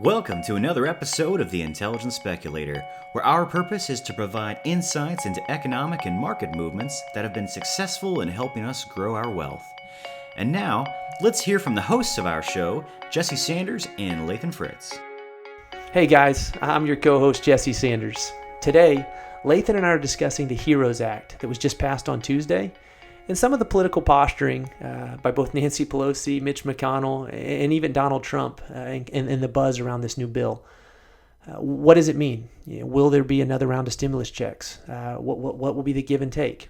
Welcome to another episode of The Intelligent Speculator, where our purpose is to provide insights into economic and market movements that have been successful in helping us grow our wealth. And now, let's hear from the hosts of our show, Jesse Sanders and Lathan Fritz. Hey guys, I'm your co-host Jesse Sanders. Today, Lathan and I are discussing the HEROES Act that was just passed on Tuesday, and some of the political posturing by both Nanci Pelosi, Mitch McConnell, and even Donald Trump, and the buzz around this new bill. What does it mean? Will there be another round of stimulus checks? What will be the give and take?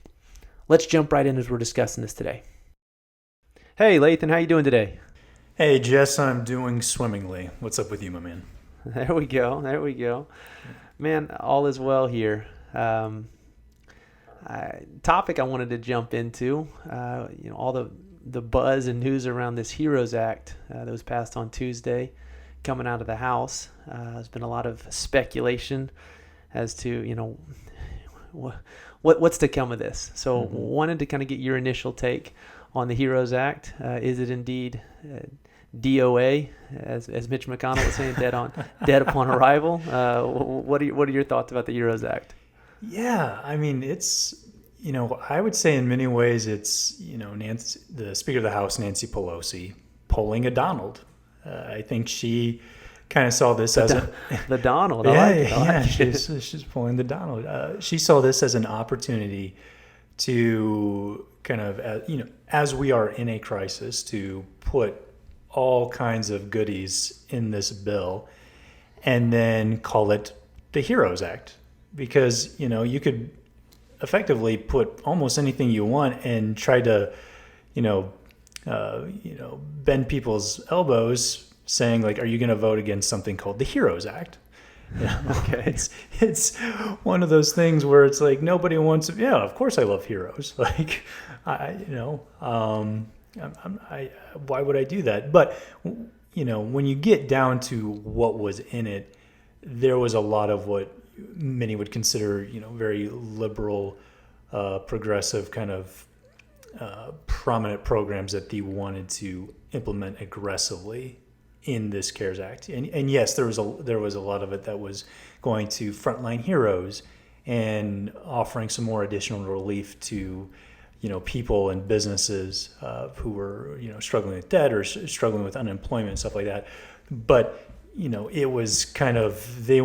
Let's jump right in as we're discussing this today. Hey Lathan, how you doing today? Hey Jess, I'm doing swimmingly. What's up with you, my man? There we go. Man, all is well here. Topic I wanted to jump into, all the buzz and news around this HEROES Act that was passed on Tuesday, coming out of the House. There's been a lot of speculation as to what's to come of this. So wanted to kind of get your initial take on the HEROES Act. Is it indeed DOA, as Mitch McConnell was saying, dead upon arrival? What are your thoughts about the HEROES Act? Yeah, I mean, it's, I would say in many ways it's, the Speaker of the House, Nanci Pelosi, pulling a Donald. I think she kind of saw this the Donald. She's pulling the Donald. She saw this as an opportunity to kind of, as we are in a crisis, to put all kinds of goodies in this bill and then call it the HEROES Act. Because, you could effectively put almost anything you want and try to, bend people's elbows saying, like, are you going to vote against something called the HEROES Act? Okay. It's one of those things where it's like nobody wants, of course I love heroes. Like, why would I do that? But, when you get down to what was in it, there was a lot of what many would consider, very liberal, progressive kind of prominent programs that they wanted to implement aggressively in this CARES Act. And yes, there was a lot of it that was going to frontline heroes and offering some more additional relief to, people and businesses who were, struggling with debt or struggling with unemployment and stuff like that. But, it was kind of, they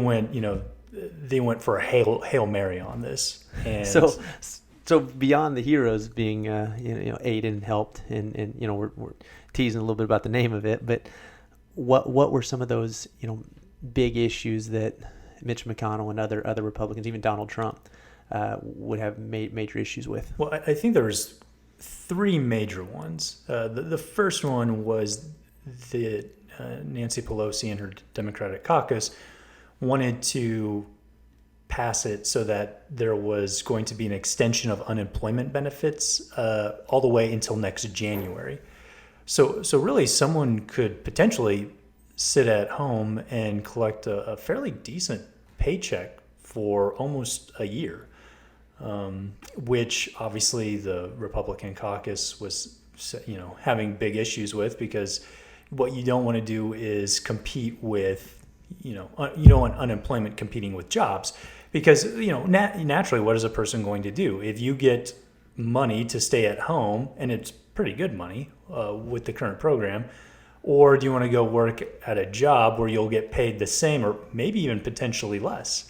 went for a Hail Mary on this. And so beyond the heroes being, aided and helped, and we're teasing a little bit about the name of it, but what were some of those, big issues that Mitch McConnell and other Republicans, even Donald Trump, would have major issues with? Well, I think there was three major ones. The first one was that Nanci Pelosi and her Democratic caucus wanted to pass it so that there was going to be an extension of unemployment benefits all the way until next January. So really someone could potentially sit at home and collect a fairly decent paycheck for almost a year, which obviously the Republican caucus was, having big issues with, because what you don't want to do is compete with, you don't want unemployment competing with jobs, because, naturally, what is a person going to do? If you get money to stay at home, and it's pretty good money with the current program, or do you want to go work at a job where you'll get paid the same or maybe even potentially less?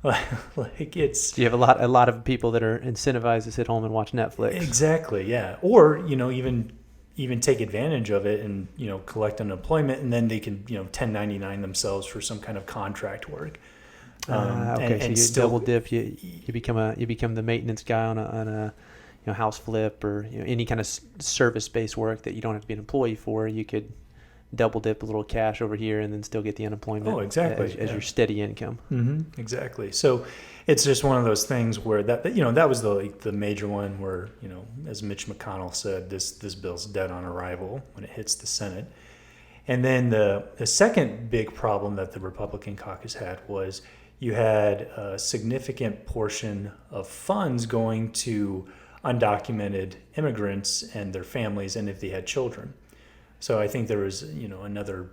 Like, it's... You have a lot of people that are incentivized to sit home and watch Netflix. Exactly, yeah. Or, even take advantage of it and, collect unemployment, and then they can, 1099 themselves for some kind of contract work. Okay, so you still double dip. You become the maintenance guy on a house flip or any kind of service based work that you don't have to be an employee for. You could double dip a little cash over here and then still get the unemployment. Oh, exactly. As your steady income. Mm-hmm, exactly. So it's just one of those things where that was the major one where, as Mitch McConnell said, this bill's dead on arrival when it hits the Senate. And then the second big problem that the Republican caucus had was you had a significant portion of funds going to undocumented immigrants and their families, and if they had children. So I think there was, another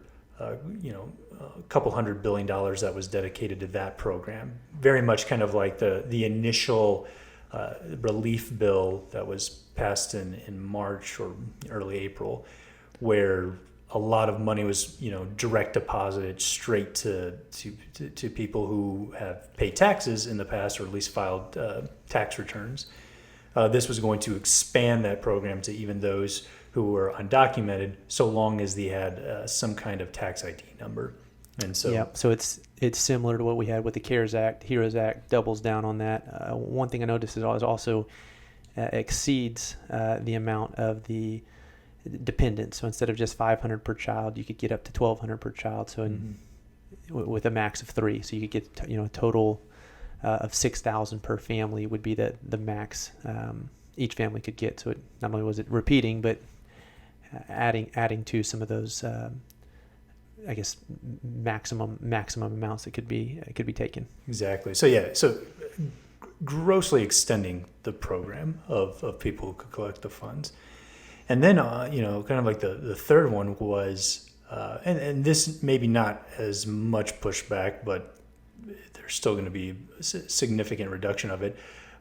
a couple $100 billion that was dedicated to that program. Very much kind of like the initial relief bill that was passed in March or early April, where a lot of money was, direct deposited straight to people who have paid taxes in the past, or at least filed tax returns. This was going to expand that program to even those who were undocumented, so long as they had some kind of tax ID number. And so, yeah, so it's similar to what we had with the CARES Act. HEROES Act doubles down on that. One thing I noticed is it also exceeds the amount of the dependents. So instead of just $500 per child, you could get up to $1,200 per child. So with a max of 3, so you could get a total of $6,000 per family would be the max each family could get. So it not only was it repeating, but adding to some of those I guess maximum amounts that could be taken. Exactly. So grossly extending the program of people who could collect the funds. And then kind of like the third one was and this maybe not as much pushback, but there's still going to be a significant reduction of it,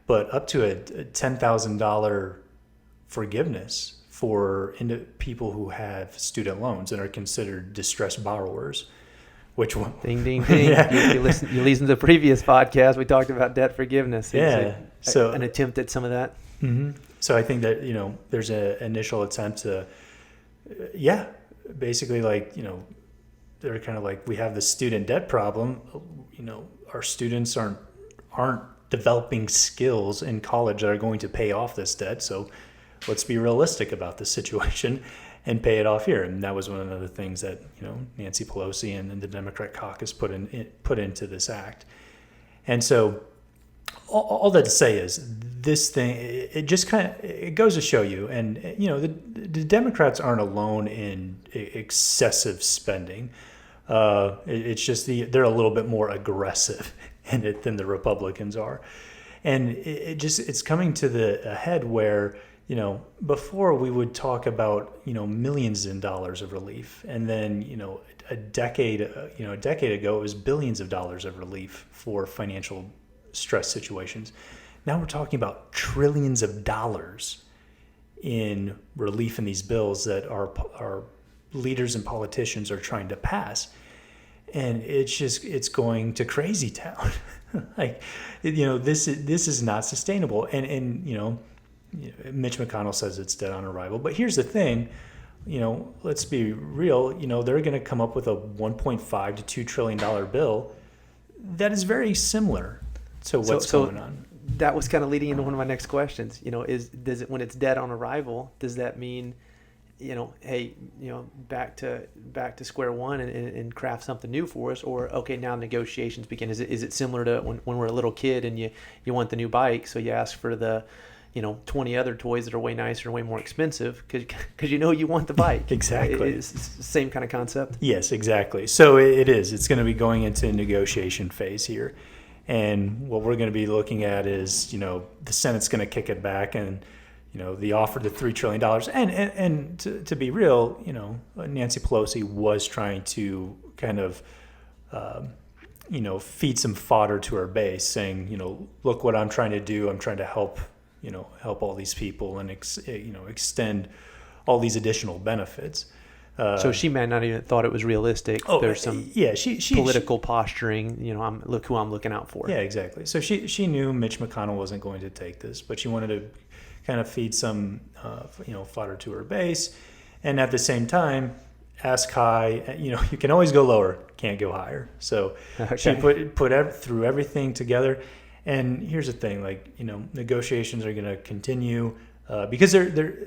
but up to a $10,000 forgiveness for people who have student loans and are considered distressed borrowers. Which one? Ding, ding, ding. Yeah. You listen to the previous podcast. We talked about debt forgiveness. So an attempt at some of that. Mm-hmm. So I think that, there's an initial attempt to, basically they're kind of like, we have the student debt problem. Our students aren't developing skills in college that are going to pay off this debt. So let's be realistic about this situation and pay it off here. And that was one of the things that, Nanci Pelosi and the Democrat caucus put into this act. And so all that to say is this thing, it just it goes to show you, and the Democrats aren't alone in excessive spending. It's just they're a little bit more aggressive in it than the Republicans are. And it's coming to the head where, before we would talk about, millions in dollars of relief. And then, a decade ago, it was billions of dollars of relief for financial stress situations. Now we're talking about trillions of dollars in relief in these bills that our leaders and politicians are trying to pass. And it's going to crazy town. This is not sustainable. And Mitch McConnell says it's dead on arrival. But here's the thing, let's be real. They're going to come up with a $1.5 to $2 trillion bill that is very similar to what's going on. That was kind of leading into one of my next questions. Does it, when it's dead on arrival, does that mean, hey, back to square one and craft something new for us? Or, okay, now negotiations begin. Is it similar to when we're a little kid and you want the new bike, so you ask for the 20 other toys that are way nicer and way more expensive because you want the bike. Exactly. It's the same kind of concept. Yes, exactly. So it is. It's going to be going into a negotiation phase here. And what we're going to be looking at is, the Senate's going to kick it back and, the offer to $3 trillion. And to be real, Nanci Pelosi was trying to kind of, feed some fodder to her base, saying, look what I'm trying to do. I'm trying to help all these people and, extend all these additional benefits. So she might not even thought it was realistic. There's some political posturing. Look who I'm looking out for. Yeah, exactly. So she knew Mitch McConnell wasn't going to take this, but she wanted to kind of feed some fodder to her base, and at the same time ask high. You can always go lower, can't go higher. So okay. She threw everything together. And here's the thing, negotiations are going to continue. Because they're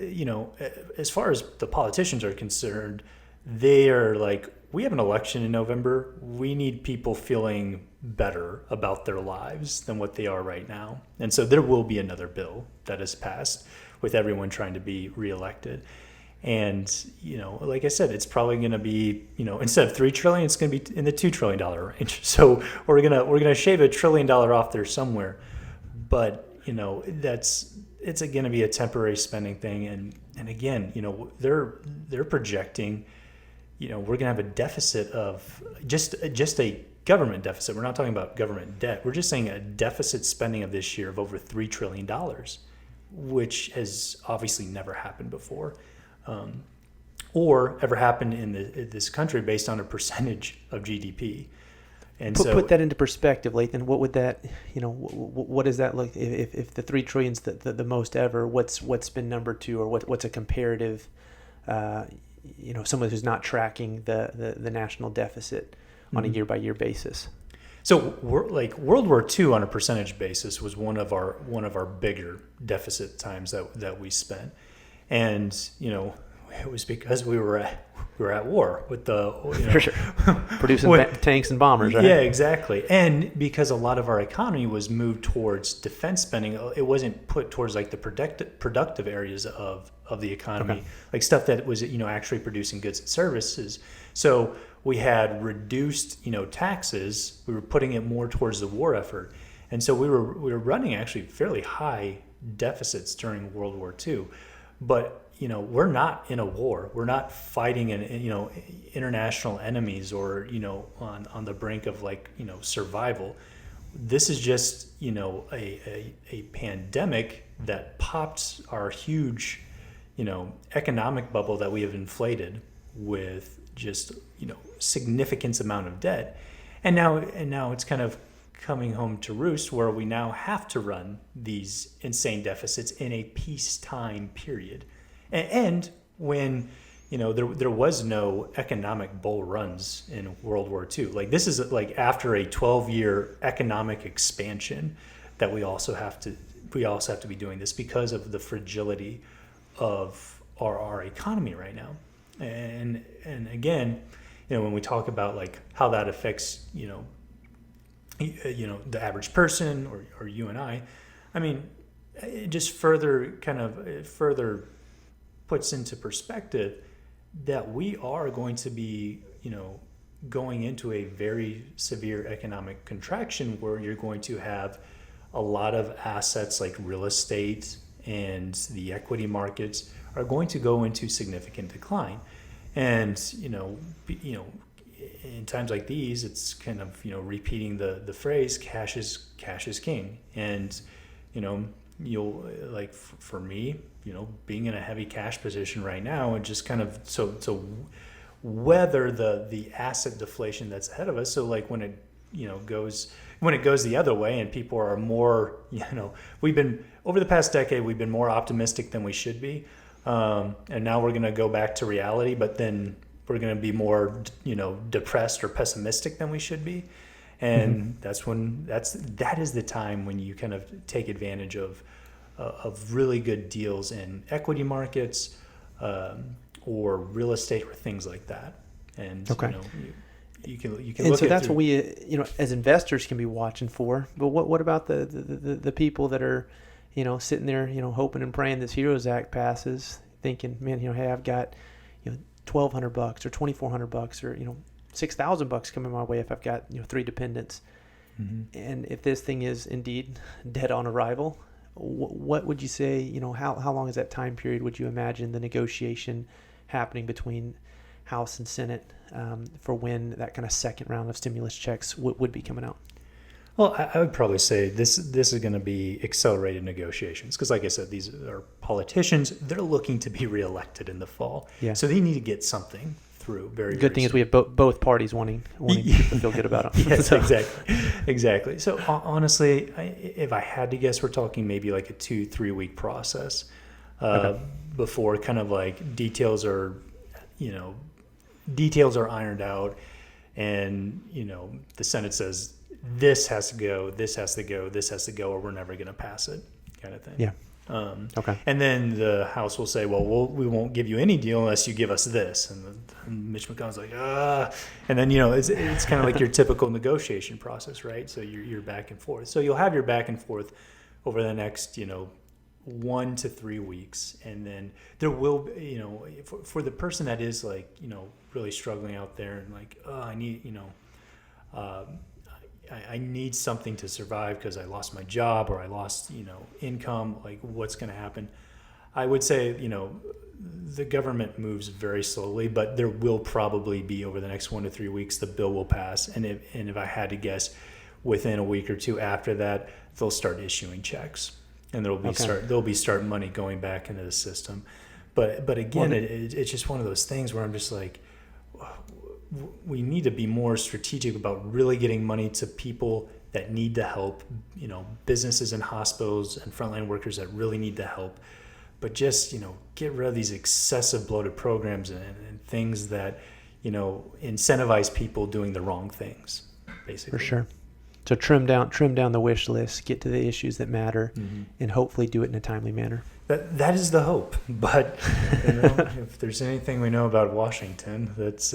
as far as the politicians are concerned, they are like, we have an election in November. We need people feeling better about their lives than what they are right now. And so there will be another bill that is passed with everyone trying to be reelected. And, like I said, it's probably going to be, instead of $3 trillion, it's going to be in the $2 trillion range. So we're going to shave $1 trillion off there somewhere. But, it's going to be a temporary spending thing. And again, they're projecting, we're going to have a deficit of just a government deficit. We're not talking about government debt. We're just saying a deficit spending of this year of over $3 trillion, which has obviously never happened before, or ever happened in this country based on a percentage of GDP. And put that into perspective, Lathan. What would that, what does that look? If the $3 trillion is the most ever, what's been number two, or what's a comparative? Someone who's not tracking the national deficit on a year-by-year basis. So World War II on a percentage basis was one of our bigger deficit times that we spent, and it was because we were at war with the for sure producing tanks and bombers, right? Yeah, exactly. And because a lot of our economy was moved towards defense spending, it wasn't put towards like the productive areas of the economy, like stuff that was actually producing goods and services. So we had reduced taxes. We were putting it more towards the war effort, and so we were running actually fairly high deficits during World War II. But we're not in a war. We're not fighting international enemies or on the brink of survival. This is just a pandemic that popped our huge economic bubble that we have inflated with just significant amount of debt, and now it's kind of coming home to roost where we now have to run these insane deficits in a peacetime period. And when there was no economic bull runs in World War II, like this is like after a 12-year economic expansion that we also have to be doing this because of the fragility of our economy right now. And again, when we talk about like how that affects the average person or you and I mean, it just further puts into perspective that we are going to be, going into a very severe economic contraction where you're going to have a lot of assets like real estate and the equity markets are going to go into significant decline. And, in times like these, it's kind of, repeating the phrase, cash is king. And, you'll like for me, being in a heavy cash position right now and just kind of so weather the asset deflation that's ahead of us. So like when it goes the other way and people are more, we've been over the past decade, we've been more optimistic than we should be. And now we're going to go back to reality, but then we're going to be more, depressed or pessimistic than we should be. And that is the time when you kind of take advantage of really good deals in equity markets, or real estate or things like that. And, you can and look so at that's what we, as investors can be watching for. But what about the people that are, sitting there, hoping and praying this HEROES Act passes, thinking, man, hey, I've got, $1,200 or $2,400 or, $6,000 coming my way if I've got, 3 dependents. And if this thing is indeed dead on arrival, what would you say, how long is that time period would you imagine the negotiation happening between House and Senate for when that kind of second round of stimulus checks would be coming out? Well, I would probably say this is going to be accelerated negotiations because, like I said, these are politicians. They're looking to be reelected in the fall, so they need to get something through. Good thing is we have both parties wanting people to feel good about them. Yes, exactly. So honestly, if I had to guess, we're talking maybe like a 2-3 week process before kind of like details are ironed out, and the Senate says, this has to go, this has to go, this has to go, or we're never going to pass it, kind of thing. Yeah. And then the House will say, well, we won't give you any deal unless you give us this. And Mitch McConnell's like, And then, it's kind of like your typical negotiation process, right? So you're back and forth. So you'll have your back and forth over the next, 1 to 3 weeks. And then there will be, for the person that is like, really struggling out there and like, I need, I need something to survive because I lost my job or I lost, income. Like, what's going to happen? I would say, the government moves very slowly, but there will probably be, over the next 1 to 3 weeks, the bill will pass. And if I had to guess, within a week or two after that, they'll start issuing checks, and there'll be start money going back into the system. But again, it's just one of those things where I'm just like, we need to be more strategic about really getting money to people that need the help, businesses and hospitals and frontline workers that really need the help. But just, get rid of these excessive bloated programs and things that, incentivize people doing the wrong things, basically. For sure. So trim down the wish list, get to the issues that matter, and hopefully do it in a timely manner. That is the hope. But if there's anything we know about Washington, that's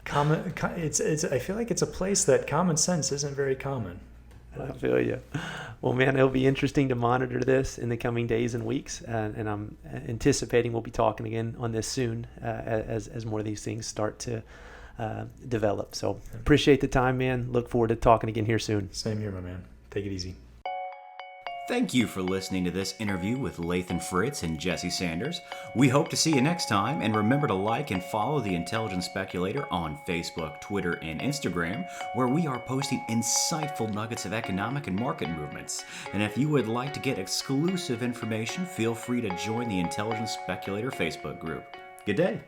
common. I feel like it's a place that common sense isn't very common. I feel you. Well, man, it'll be interesting to monitor this in the coming days and weeks, and I'm anticipating we'll be talking again on this soon as more of these things start to develop. So appreciate the time, man. Look forward to talking again here soon. Same here, my man. Take it easy. Thank you for listening to this interview with Lathan Fritz and Jesse Sanders. We hope to see you next time, and remember to like and follow The Intelligent Speculator on Facebook, Twitter, and Instagram, where we are posting insightful nuggets of economic and market movements. And if you would like to get exclusive information, feel free to join the Intelligent Speculator Facebook group. Good day.